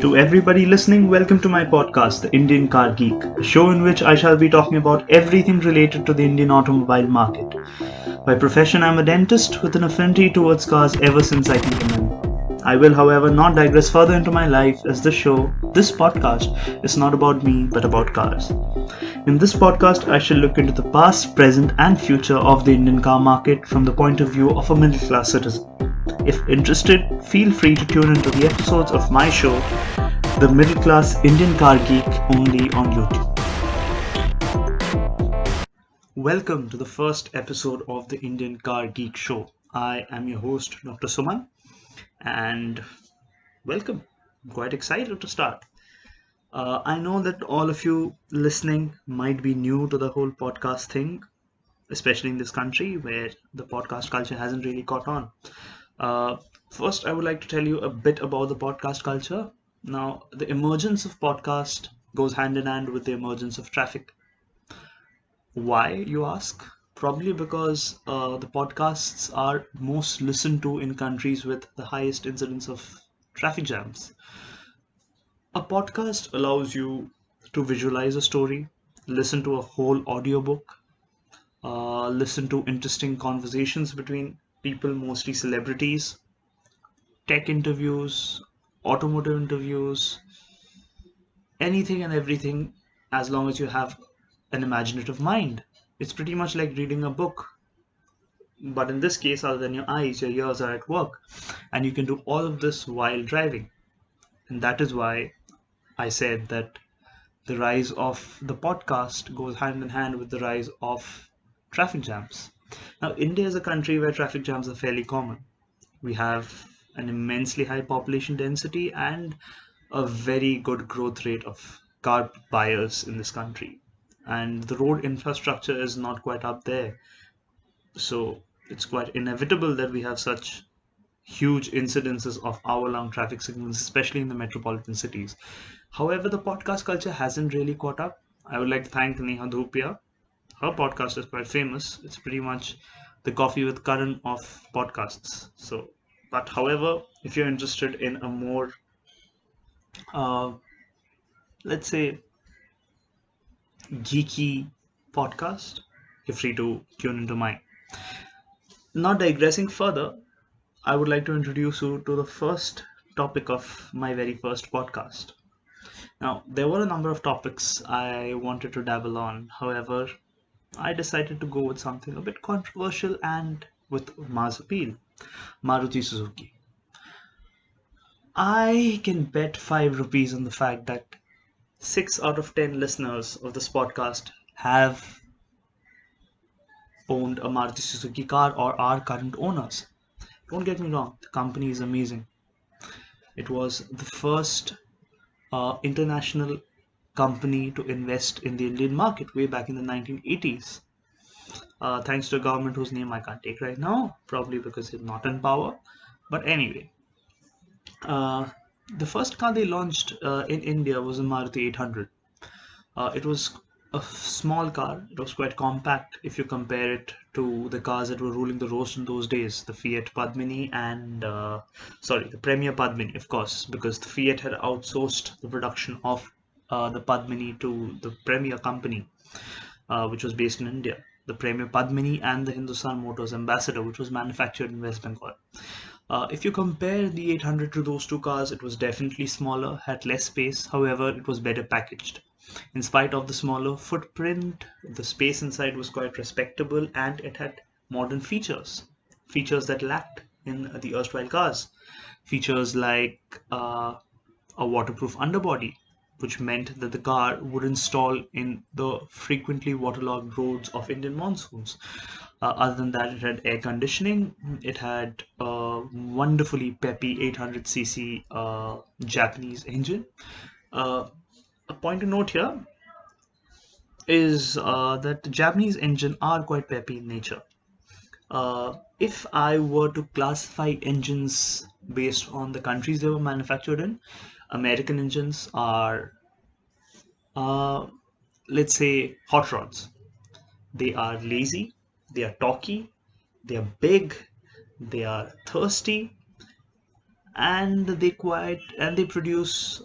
To everybody listening, welcome to my podcast, The Indian Car Geek, a show in which I shall be talking about everything related to the Indian automobile market. By profession, I'm a dentist with an affinity towards cars ever since I can remember. I will, however, not digress further into my life, as this podcast, is not about me but about cars. In this podcast, I shall look into the past, present, and future of the Indian car market from the point of view of a middle class citizen. If interested, feel free to tune into the episodes of my show, The Middle Class Indian Car Geek, only on YouTube. Welcome to the first episode of the Indian Car Geek Show. I am your host, Dr. Suman, and welcome. I'm quite excited to start. I know that all of you listening might be new to the whole podcast thing, especially in this country where the podcast culture hasn't really caught on. First, I would like to tell you a bit about the podcast culture. Now, the emergence of podcast goes hand in hand with the emergence of traffic. Why, you ask? Probably because the podcasts are most listened to in countries with the highest incidence of traffic jams. A podcast allows you to visualize a story, listen to a whole audiobook, listen to interesting conversations between people, mostly celebrities, tech interviews, automotive interviews, anything and everything, as long as you have an imaginative mind. It's pretty much like reading a book, but in this case, other than your eyes, your ears are at work, and you can do all of this while driving. And that is why I said that the rise of the podcast goes hand in hand with the rise of traffic jams. Now, India is a country where traffic jams are fairly common. We have an immensely high population density and a very good growth rate of car buyers in this country. And the road infrastructure is not quite up there. So it's quite inevitable that we have such huge incidences of hour-long traffic signals, especially in the metropolitan cities. However, the podcast culture hasn't really caught up. I would like to thank Neha Dhupia. Her podcast is quite famous. It's pretty much the Coffee with Karan of podcasts. But however, if you're interested in a more, uh, let's say, geeky podcast, you're free to tune into mine. Not digressing further, I would like to introduce you to the first topic of my very first podcast. Now, there were a number of topics I wanted to dabble on. However, I decided to go with something a bit controversial and with mass appeal, Maruti Suzuki. I can bet 5 rupees on the fact that 6 out of 10 listeners of this podcast have owned a Maruti Suzuki car or are current owners. Don't get me wrong, the company is amazing. It was the first international company to invest in the Indian market way back in the 1980s. Thanks to a government whose name I can't take right now, probably because it's not in power. But anyway, uh, the first car they launched in India was a Maruti 800. It was a small car. It was quite compact if you compare it to the cars that were ruling the roast in those days, the Fiat Padmini and the Premier Padmini, of course, because the Fiat had outsourced the production of the Padmini to the Premier company, which was based in India. The Premier Padmini and the Hindustan Motors Ambassador, which was manufactured in West Bengal. If you compare the 800 to those two cars, it was definitely smaller, had less space. However, it was better packaged. In spite of the smaller footprint, the space inside was quite respectable and it had modern features. Features that lacked in the erstwhile cars. Features like a waterproof underbody, which meant that the car wouldn't stall in the frequently waterlogged roads of Indian monsoons. Other than that, it had air conditioning. It had a wonderfully peppy 800cc Japanese engine. A point to note here is that the Japanese engine are quite peppy in nature. If I were to classify engines based on the countries they were manufactured in, American engines are, uh, let's say, hot rods. They are lazy, they are talky, they are big, They are thirsty, and they produce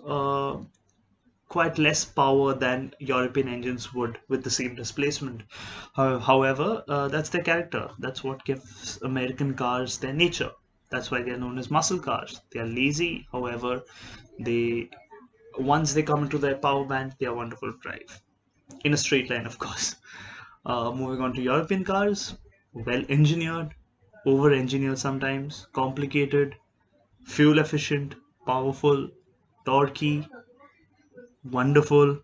quite less power than European engines would with the same displacement. However, that's their character. That's what gives American cars their nature. That's why they're known as muscle cars. They are lazy, however, they once they come into their power band, they are wonderful to drive. In a straight line, of course. Moving on to European cars, well engineered, over engineered sometimes, complicated, fuel efficient, powerful, torquey, wonderful.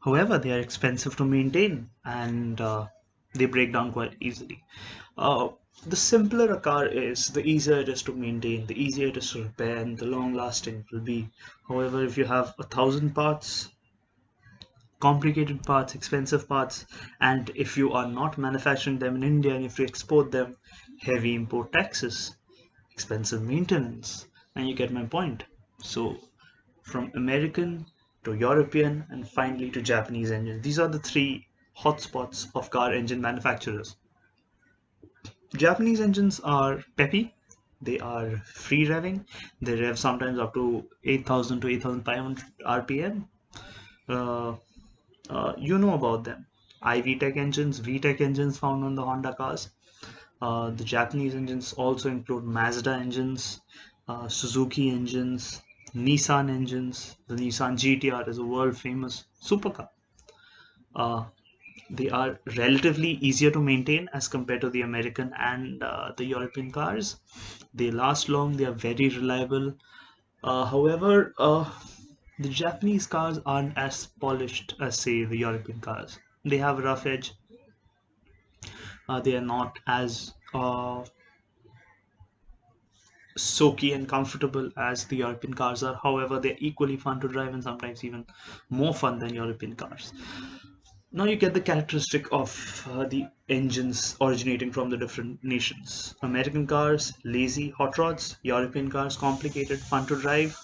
However, they are expensive to maintain and they break down quite easily. Uh, the simpler a car is, the easier it is to maintain, the easier it is to repair, and the long lasting it will be. However, if you have 1,000 parts, complicated parts, expensive parts, and if you are not manufacturing them in India and if you export them, heavy import taxes, expensive maintenance, and you get my point. So, from American to European and finally to Japanese engines, these are the three hotspots of car engine manufacturers. Japanese engines are peppy, they are free revving, they rev sometimes up to 8,000 to 8,500 RPM. Uh, you know about them. iVTEC engines, VTEC engines found on the Honda cars. The Japanese engines also include Mazda engines, Suzuki engines, Nissan engines. The Nissan GTR is a world famous supercar. Uh, they are relatively easier to maintain as compared to the American and the European cars. They last long, they are very reliable. However, the Japanese cars aren't as polished as, say, the European cars. They have a rough edge. They are not as soaky and comfortable as the European cars are. However, they're equally fun to drive and sometimes even more fun than European cars. Now you get the characteristic of the engines originating from the different nations. American cars, lazy hot rods. European cars, complicated, fun to drive.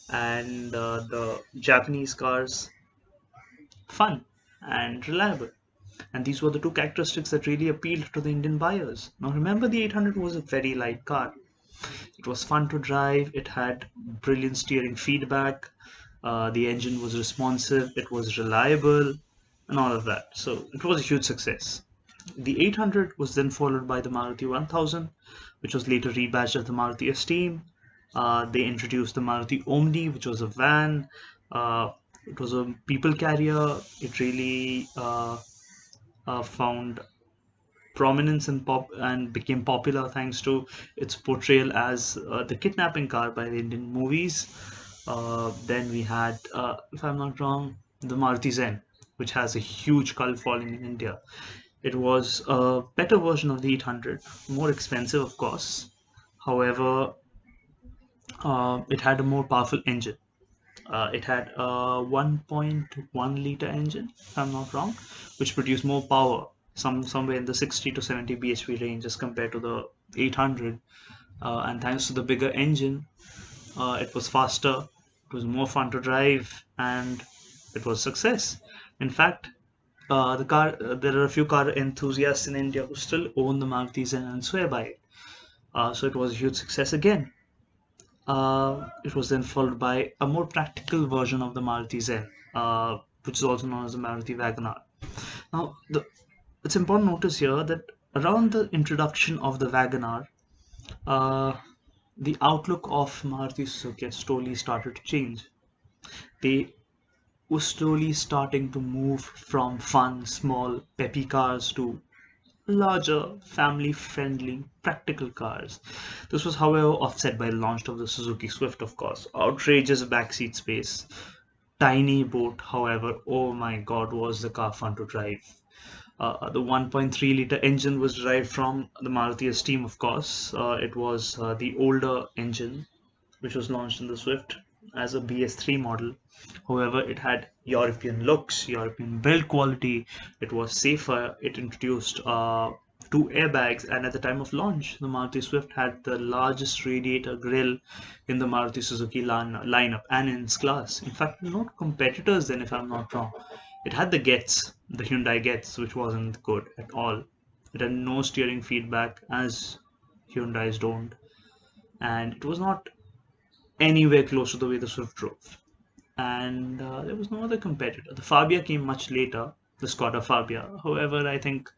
And the Japanese cars, fun and reliable. And these were the two characteristics that really appealed to the Indian buyers. Now remember, the 800 was a very light car. It was fun to drive, it had brilliant steering feedback, the engine was responsive, it was reliable, and all of that. So it was a huge success. The 800 was then followed by the Maruti 1000, which was later rebadged as the Maruti Esteem. They introduced the Maruti Omni, which was a van. It was a people carrier. It really found prominence and became popular thanks to its portrayal as the kidnapping car by the Indian movies. Then we had, if I'm not wrong, the Maruti Zen, which has a huge cult following in India. It was a better version of the 800, more expensive, of course. However, it had a more powerful engine. It had a 1.1 liter engine, if I'm not wrong, which produced more power, somewhere in the 60 to 70 bhp range as compared to the 800. And thanks to the bigger engine, it was faster, it was more fun to drive, and it was a success. In fact, there are a few car enthusiasts in India who still own the Maruti Zen and swear by it. So it was a huge success again. It was then followed by a more practical version of the Maruti Zen, which is also known as the Maruti Wagoner. Now, it's important to notice here that around the introduction of the Wagoner, the outlook of Maruti Suzuki slowly started to change. They were slowly starting to move from fun, small, peppy cars to larger, family-friendly, practical cars. This was, however, offset by the launch of the Suzuki Swift, of course. Outrageous backseat space, tiny boat, however, oh my god, was the car fun to drive. The 1.3 liter engine was derived from the Maruti Esteem, of course. It was the older engine, which was launched in the Swift as a BS3 model. However, it had European looks, European build quality, it was safer, it introduced two airbags, and at the time of launch, the Maruti Swift had the largest radiator grille in the Maruti Suzuki lineup and in its class. In fact, not competitors then, if I'm not wrong. It had the Hyundai Getz, which wasn't good at all. It had no steering feedback, as Hyundai's don't, and it was not anywhere close to the way the Swift drove. And there was no other competitor. The Fabia came much later, the Skoda Fabia. However, I think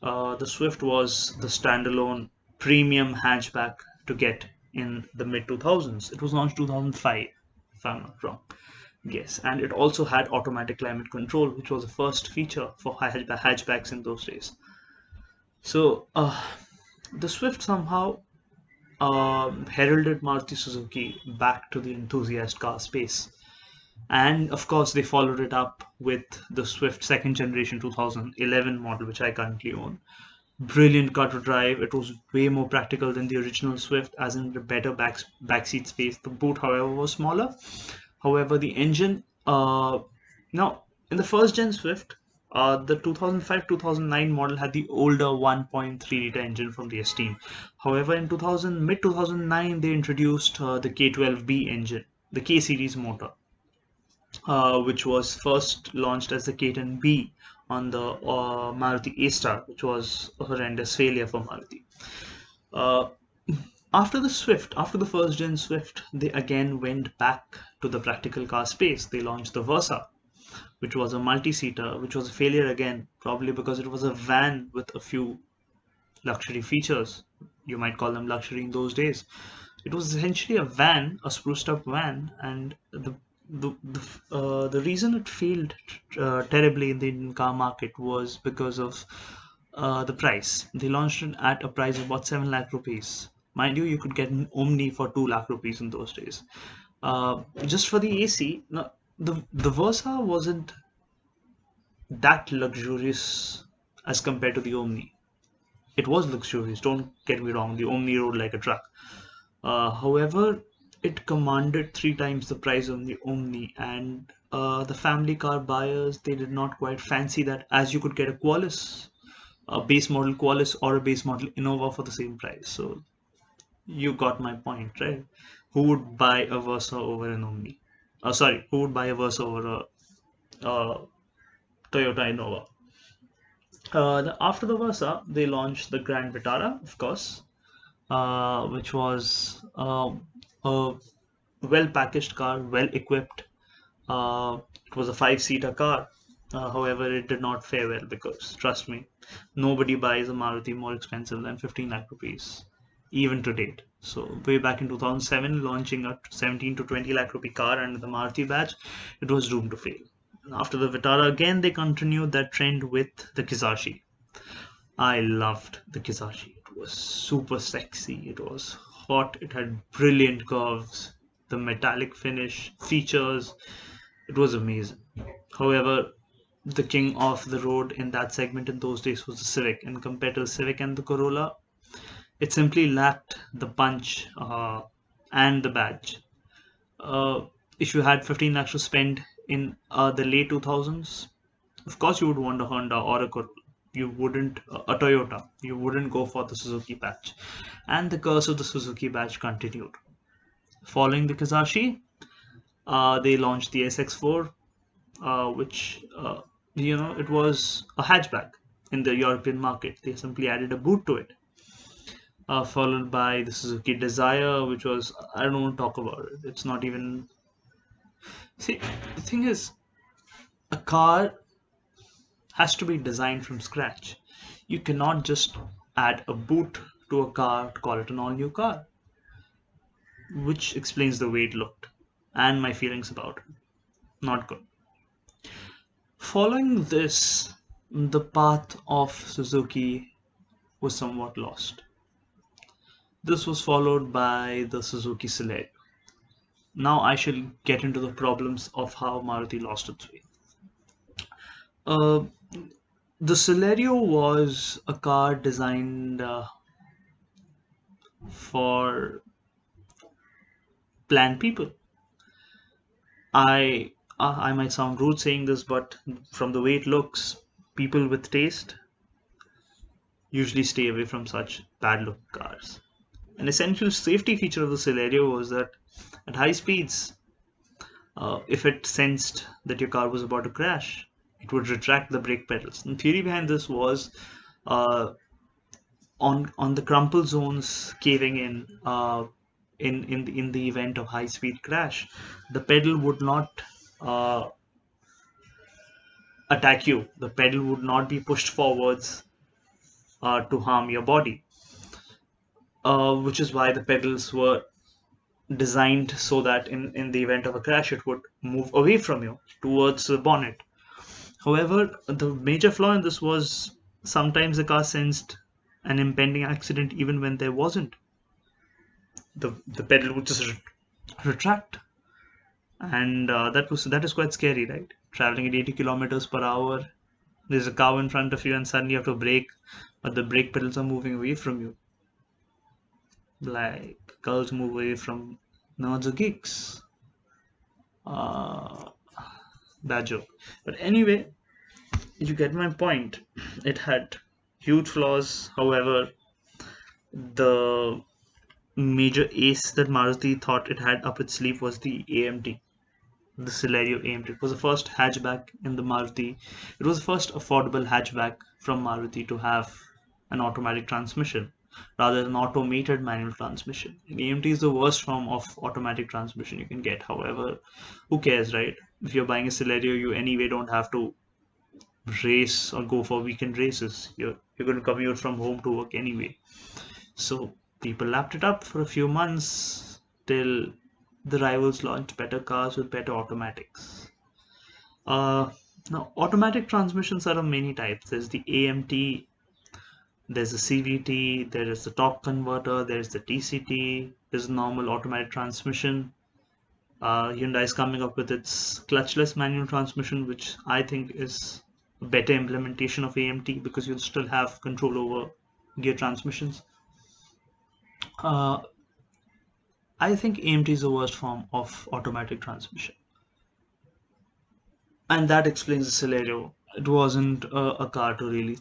the Swift was the standalone premium hatchback to get in the mid 2000s. It was launched 2005, if I'm not wrong. Yes, and it also had automatic climate control, which was the first feature for hatchbacks in those days. So the Swift somehow heralded Maruti Suzuki back to the enthusiast car space. And of course, they followed it up with the Swift second generation 2011 model, which I currently own. Brilliant car to drive. It was way more practical than the original Swift, as in the better backseat space. The boot, however, was smaller. However, the engine, now in the first gen Swift, the 2005-2009 model had the older 1.3 liter engine from the S team. However, in mid 2009, they introduced the K12B engine, the K series motor, which was first launched as the K10B on the Maruti A-Star, which was a horrendous failure for Maruti. Uh, After the first gen Swift, they again went back to the practical car space. They launched the Versa, which was a multi-seater, which was a failure again, probably because it was a van with a few luxury features. You might call them luxury in those days. It was essentially a van, a spruced up van, and the reason it failed terribly in the Indian car market was because of the price. They launched it at a price of about 7 lakh rupees. Mind you, you could get an Omni for 2 lakh rupees in those days. Just for the AC, no, the Versa wasn't that luxurious as compared to the Omni. It was luxurious, don't get me wrong, the Omni rode like a truck. However, it commanded 3 times the price of the Omni, and the family car buyers, they did not quite fancy that, as you could get a Qualis, a base model Qualis or a base model Innova for the same price. So you got my point, right? Who would buy a Versa over an Omni? Sorry, who would buy a Versa over a Toyota Innova? After the Versa, they launched the Grand Vitara, of course, which was a well-packaged car, well-equipped. It was a 5-seater car. However, it did not fare well because, trust me, nobody buys a Maruti more expensive than 15 lakh rupees, even to date. So, way back in 2007, launching a 17 to 20 lakh rupee car under the Maruti badge, it was doomed to fail. After the Vitara, again, they continued that trend with the Kizashi. I loved the Kizashi. It was super sexy. It was hot. It had brilliant curves, the metallic finish, features. It was amazing. However, the king of the road in that segment in those days was the Civic, and compared to the Civic and the Corolla, it simply lacked the punch and the badge. If you had 15 lakhs to spend in the late 2000s, of course you would want a Honda or a Corolla. You wouldn't a Toyota. You wouldn't go for the Suzuki badge, and the curse of the Suzuki badge continued. Following the Kizashi, they launched the SX4, which it was a hatchback in the European market. They simply added a boot to it. Followed by the Suzuki Desire, which was, I don't want to talk about it. It's not even. See, the thing is, a car has to be designed from scratch. You cannot just add a boot to a car to call it an all-new car, which explains the way it looked and my feelings about it. Not good. Following this, the path of Suzuki was somewhat lost. This was followed by the Suzuki Celerio. Now I shall get into the problems of how Maruti lost its way. The Celerio was a car designed for planned people. I might sound rude saying this, but from the way it looks, people with taste usually stay away from such bad looking cars. An essential safety feature of the Celerio was that at high speeds, if it sensed that your car was about to crash, it would retract the brake pedals. The theory behind this was on the crumple zones caving in the event of high speed crash, the pedal would not uh, attack you. The pedal would not be pushed forwards to harm your body, which is why the pedals were designed so that in the event of a crash, it would move away from you towards the bonnet. However, the major flaw in this was sometimes the car sensed an impending accident even when there wasn't. The pedal would just retract, and that is quite scary, right? Traveling at 80 kilometers per hour, there's a cow in front of you, and suddenly you have to brake, but the brake pedals are moving away from you, like girls move away from nerds or geeks. Uh, bad joke. But anyway, you get my point. It had huge flaws. However, the major ace that Maruti thought it had up its sleeve was the AMT, the Celerio AMT. It was the first hatchback in the Maruti. It was the first affordable hatchback from Maruti to have an automatic transmission rather than an automated manual transmission. And AMT is the worst form of automatic transmission you can get. However, who cares, right? If you're buying a Celerio, you anyway don't have to race or go for weekend races. You're going to commute from home to work anyway. So people lapped it up for a few months till the rivals launched better cars with better automatics. Now, automatic transmissions are of many types. There's the AMT, there's the CVT, there is the torque converter, there's the TCT, there's normal automatic transmission. Hyundai is coming up with its clutchless manual transmission, which I think is a better implementation of AMT because you'll still have control over gear transmissions. I think AMT is the worst form of automatic transmission, and that explains the scenario. It wasn't a car to really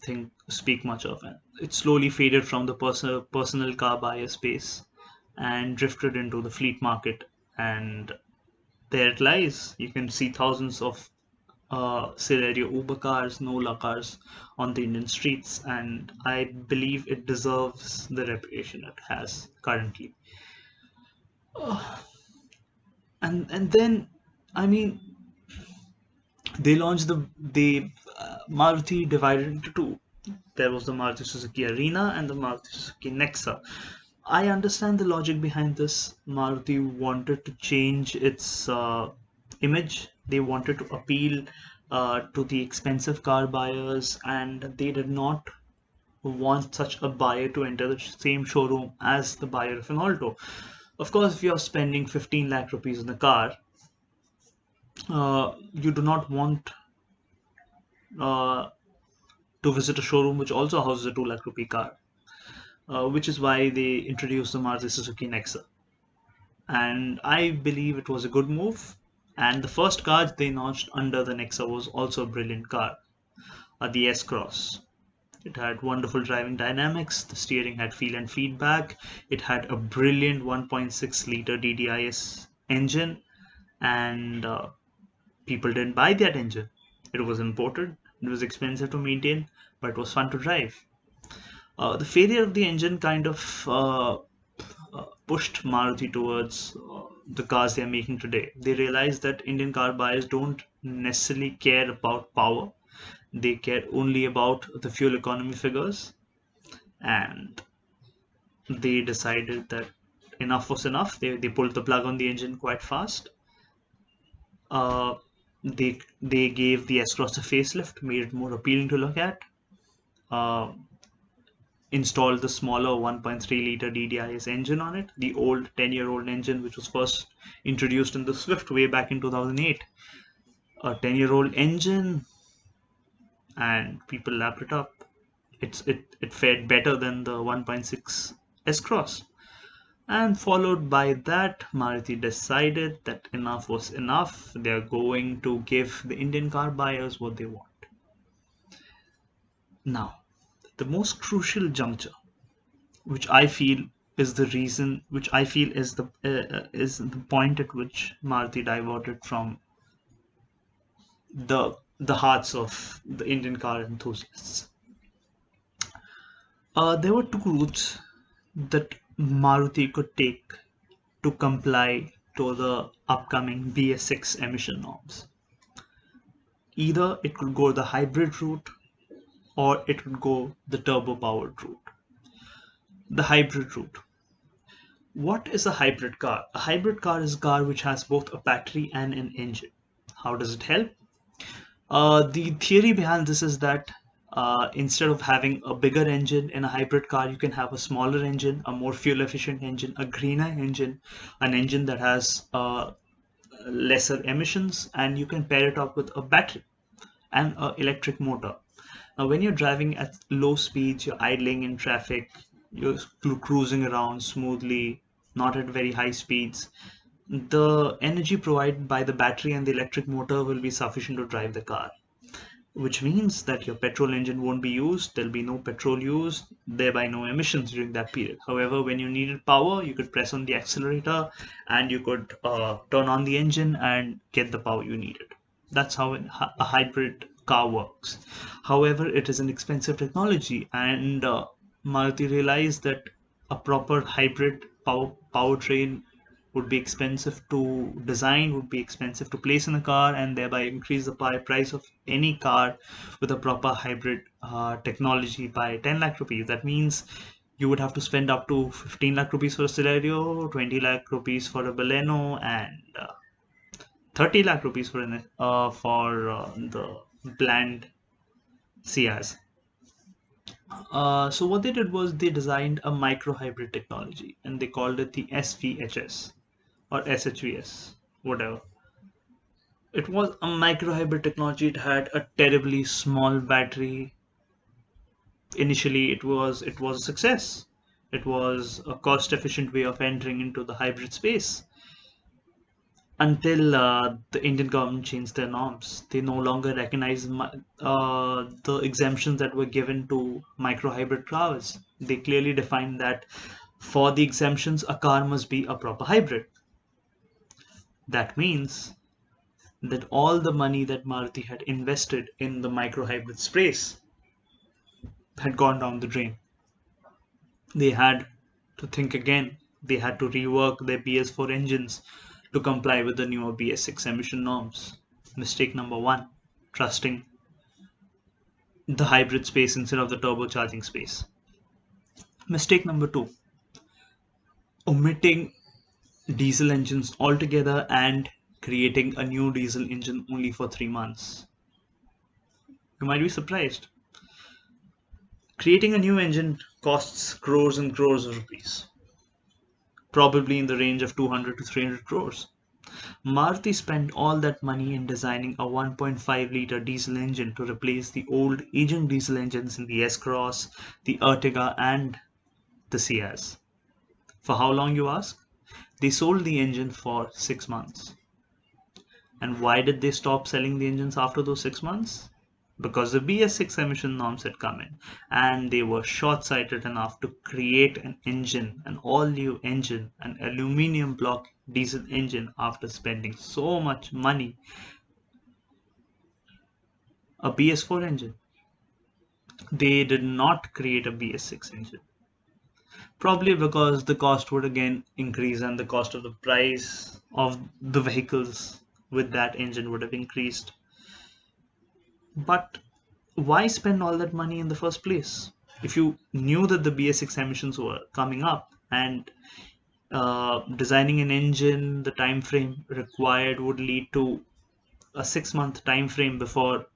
speak much of, and it slowly faded from the personal car buyer space and drifted into the fleet market. And there it lies. You can see thousands of Celerio Uber cars, Nola cars on the Indian streets, and I believe it deserves the reputation it has currently. And then, I mean, they launched the Maruti divided into two. There was the Maruti Suzuki Arena and the Maruti Suzuki Nexa. I understand the logic behind this. Maruti wanted to change its image. They wanted to appeal to the expensive car buyers, and they did not want such a buyer to enter the same showroom as the buyer of an Alto. Of course, if you're spending 15 lakh rupees on a car, you do not want uh, to visit a showroom which also houses a 2 lakh rupee car, which is why they introduced the Maruti Suzuki Nexa. And I believe it was a good move. And the first car they launched under the Nexa was also a brilliant car, the S Cross. It had wonderful driving dynamics, the steering had feel and feedback, it had a brilliant 1.6 liter DDIS engine, and people didn't buy that engine. It was imported, it was expensive to maintain, but it was fun to drive. The failure of the engine kind of pushed Maruti towards the cars they are making today. They realized that Indian car buyers don't necessarily care about power, they care only about the fuel economy figures, and they decided that enough was enough. They pulled the plug on the engine quite fast. Uh, they gave the S-Cross a facelift, made it more appealing to look at. Uh, Installed the smaller 1.3 liter DDIS engine on it, the old 10-year-old engine which was first introduced in the Swift way back in 2008. A 10-year-old engine, and people lapped it up. It fared better than the 1.6 S-Cross. And followed by that, Maruti decided that enough was enough. They're going to give the Indian car buyers what they want. Now, the most crucial juncture, which I feel is the reason, which I feel is the point at which Maruti diverted from the hearts of the Indian car enthusiasts. There were two routes that Maruti could take to comply to the upcoming BS6 emission norms. Either it could go the hybrid route or it would go the turbo powered route. The hybrid route. What is a hybrid car? A hybrid car is a car which has both a battery and an engine. How does it help? The theory behind this is that instead of having a bigger engine in a hybrid car, you can have a smaller engine, a more fuel efficient engine, a greener engine, an engine that has lesser emissions, and you can pair it up with a battery and an electric motor. Now, when you're driving at low speeds, you're idling in traffic, you're cruising around smoothly, not at very high speeds, the energy provided by the battery and the electric motor will be sufficient to drive the car, which means that your petrol engine won't be used, there'll be no petrol used, thereby no emissions during that period. However, when you needed power, you could press on the accelerator and you could turn on the engine and get the power you needed. That's how a hybrid car works. However, it is an expensive technology, and Maruti realized that a proper hybrid powertrain would be expensive to design, would be expensive to place in a car, and thereby increase the price of any car with a proper hybrid technology by 10 lakh rupees. That means you would have to spend up to 15 lakh rupees for a Celerio, 20 lakh rupees for a Baleno, and 30 lakh rupees for the bland Ciaz. So what they did was they designed a micro hybrid technology and they called it the SVHS or SHVS, whatever. It was a micro hybrid technology. It had a terribly small battery. Initially, it was a success. It was a cost efficient way of entering into the hybrid space until the Indian government changed their norms. They no longer recognize the exemptions that were given to micro hybrid cars. They clearly defined that for the exemptions, a car must be a proper hybrid. That means that all the money that Maruti had invested in the micro hybrid space had gone down the drain. They had to think again. They had to rework their BS4 engines to comply with the newer BS6 emission norms. Mistake number one, trusting the hybrid space instead of the turbocharging space. Mistake number two, omitting diesel engines altogether and creating a new diesel engine only for 3 months. You might be surprised. Creating a new engine costs crores and crores of rupees, probably in the range of 200 to 300 crores. Maruti spent all that money in designing a 1.5-liter diesel engine to replace the old aging diesel engines in the S-Cross, the Ertiga, and the Ciaz. For how long, you ask? They sold the engine for 6 months. And why did they stop selling the engines after those 6 months? Because the BS6 emission norms had come in and they were short-sighted enough to create an engine, an all-new engine, an aluminium block diesel engine after spending so much money. A BS4 engine. They did not create a BS6 engine. Probably because the cost would again increase and the cost of the price of the vehicles with that engine would have increased. But why spend all that money in the first place? If you knew that the BS6 emissions were coming up and designing an engine, the time frame required would lead to a 6-month time frame before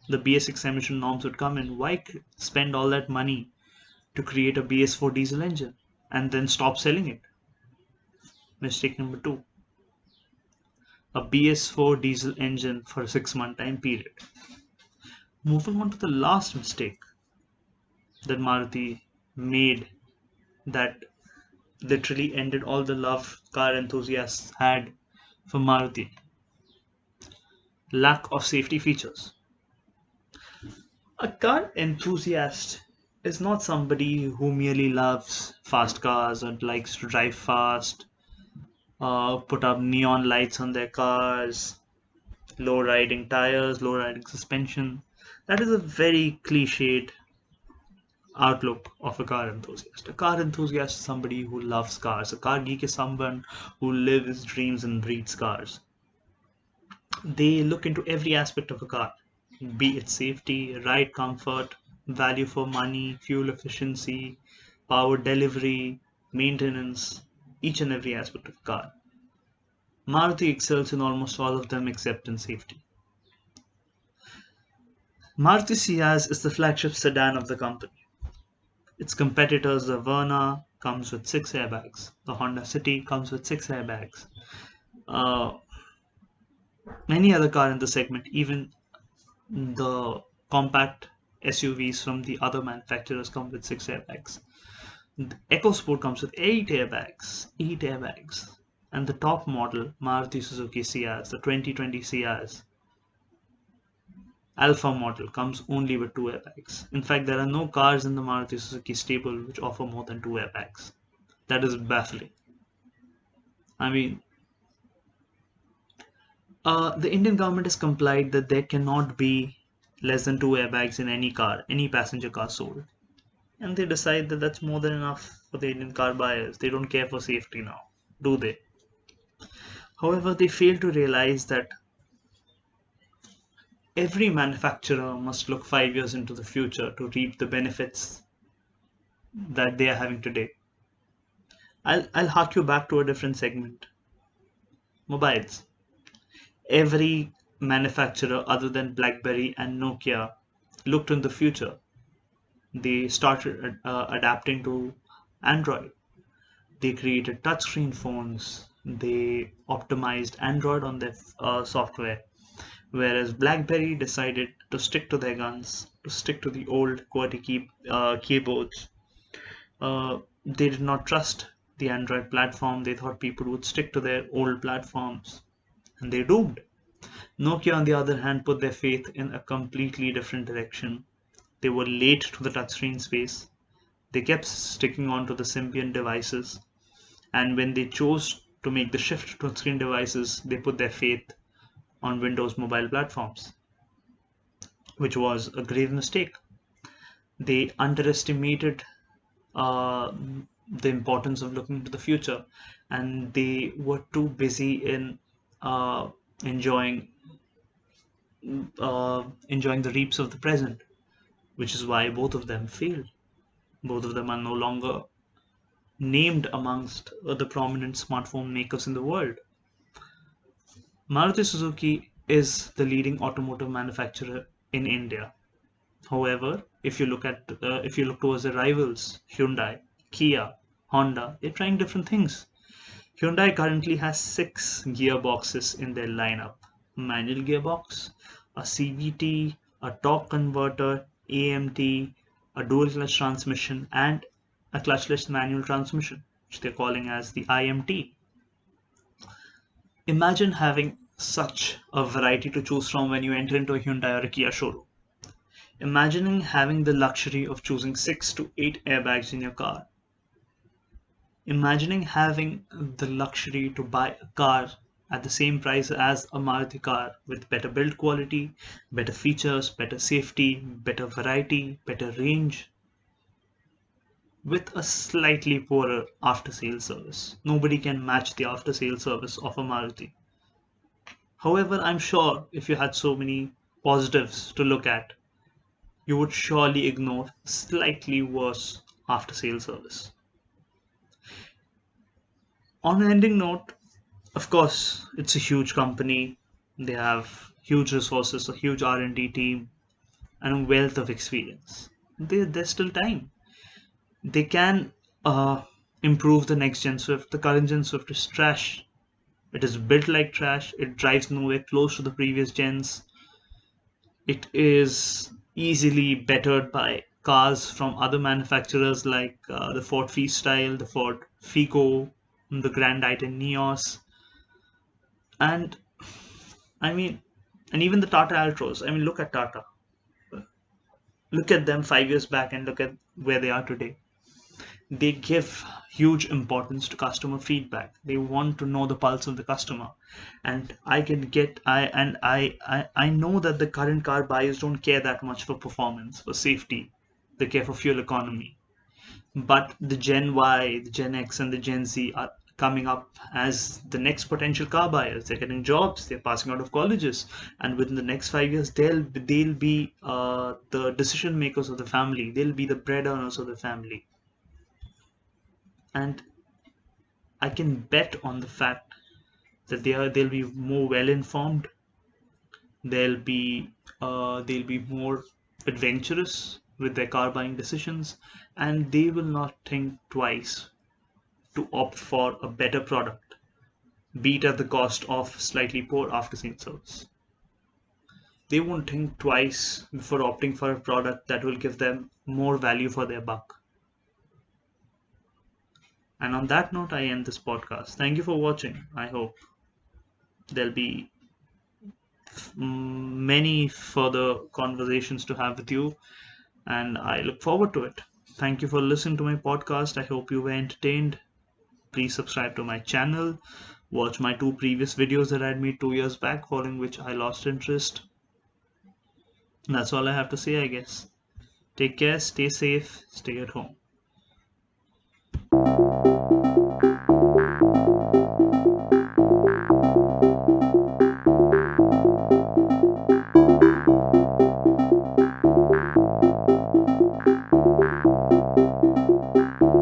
the BS6 emission norms would come in, why spend all that money to create a BS4 diesel engine and then stop selling it? Mistake number two, a BS4 diesel engine for a 6-month time period. Moving on to the last mistake that Maruti made that literally ended all the love car enthusiasts had for Maruti. Lack of safety features. A car enthusiast is not somebody who merely loves fast cars or likes to drive fast, put up neon lights on their cars, low riding tires, low riding suspension. That is a very cliched outlook of a car enthusiast. A car enthusiast is somebody who loves cars. A car geek is someone who lives, dreams, and breathes cars. They look into every aspect of a car, be it safety, ride comfort, value for money, fuel efficiency, power delivery, maintenance, each and every aspect of a car. Maruti excels in almost all of them except in safety. Maruti Ciaz is the flagship sedan of the company. Its competitors, the Verna, comes with 6 airbags. The Honda City comes with 6 airbags. Uh, Many other car in the segment, even the compact SUVs from the other manufacturers, come with 6 airbags. The EcoSport comes with 8 airbags. 8 airbags. And the top model, Maruti Suzuki Ciaz, the 2020 Ciaz, Alpha model, comes only with 2 airbags. In fact, there are no cars in the Maruti Suzuki stable which offer more than 2 airbags. That is baffling. I mean, the Indian government has complied that there cannot be less than 2 airbags in any car, any passenger car sold. And they decide that that's more than enough for the Indian car buyers. They don't care for safety now, do they? However, they fail to realize that every manufacturer must look 5 years into the future to reap the benefits that they are having today. I'll hark you back to a different segment. Mobiles. Every manufacturer other than BlackBerry and Nokia looked in the future. They started adapting to Android. They created touchscreen phones. They optimized Android on their software. Whereas BlackBerry decided to stick to their guns, to stick to the old QWERTY keyboards. They did not trust the Android platform. They thought people would stick to their old platforms, and they doomed. Nokia, on the other hand, put their faith in a completely different direction. They were late to the touchscreen space. They kept sticking on to the Symbian devices, and when they chose to make the shift to touchscreen devices, they put their faith on Windows mobile platforms, which was a grave mistake. They underestimated the importance of looking to the future, and they were too busy in uh, enjoying enjoying the reaps of the present, which is why both of them failed. Both of them are no longer named amongst the prominent smartphone makers in the world. Maruti Suzuki is the leading automotive manufacturer in India. However, if you look towards the rivals, Hyundai, Kia, Honda, they're trying different things. Hyundai currently has 6 gearboxes in their lineup: manual gearbox, a CVT, a torque converter, AMT, a dual clutch transmission, and a clutchless manual transmission, which they're calling as the IMT. Imagine having such a variety to choose from when you enter into a Hyundai or a Kia showroom. Imagining having the luxury of choosing 6 to 8 airbags in your car. Imagining having the luxury to buy a car at the same price as a Maruti car with better build quality, better features, better safety, better variety, better range, with a slightly poorer after sales service. Nobody can match the after sales service of a Maruti. However, I'm sure if you had so many positives to look at, you would surely ignore slightly worse after sales service. On an ending note, of course, it's a huge company. They have huge resources, a huge R&D team, and a wealth of experience. There's still time. They can improve the next gen Swift. The current gen Swift is trash. It is built like trash. It drives nowhere close to the previous gens. It is easily bettered by cars from other manufacturers like the Ford Freestyle, the Ford Figo, the Grand i10 Neos, and I mean, and even the Tata Altros. I mean, look at Tata. Look at them 5 years back and look at where they are today. They give huge importance to customer feedback. They want to know the pulse of the customer, and I know that the current car buyers don't care that much for performance, for safety. They care for fuel economy. But the Gen Y, the Gen X, and the Gen Z are coming up as the next potential car buyers. They're getting jobs, they're passing out of colleges, and within the next 5 years, they'll be the decision makers of the family. They'll be the bread earners of the family, and I can bet on the fact that they'll be more well informed. They'll be more adventurous with their car buying decisions, and they will not think twice to opt for a better product, be it at the cost of slightly poor after-sales service. They won't think twice before opting for a product that will give them more value for their buck. And on that note, I end this podcast. Thank you for watching. I hope there'll be many further conversations to have with you, and I look forward to it. Thank you for listening to my podcast. I hope you were entertained. Please subscribe to my channel. Watch my 2 previous videos that I had made 2 years back, following which I lost interest. And that's all I have to say, I guess. Take care, stay safe, stay at home.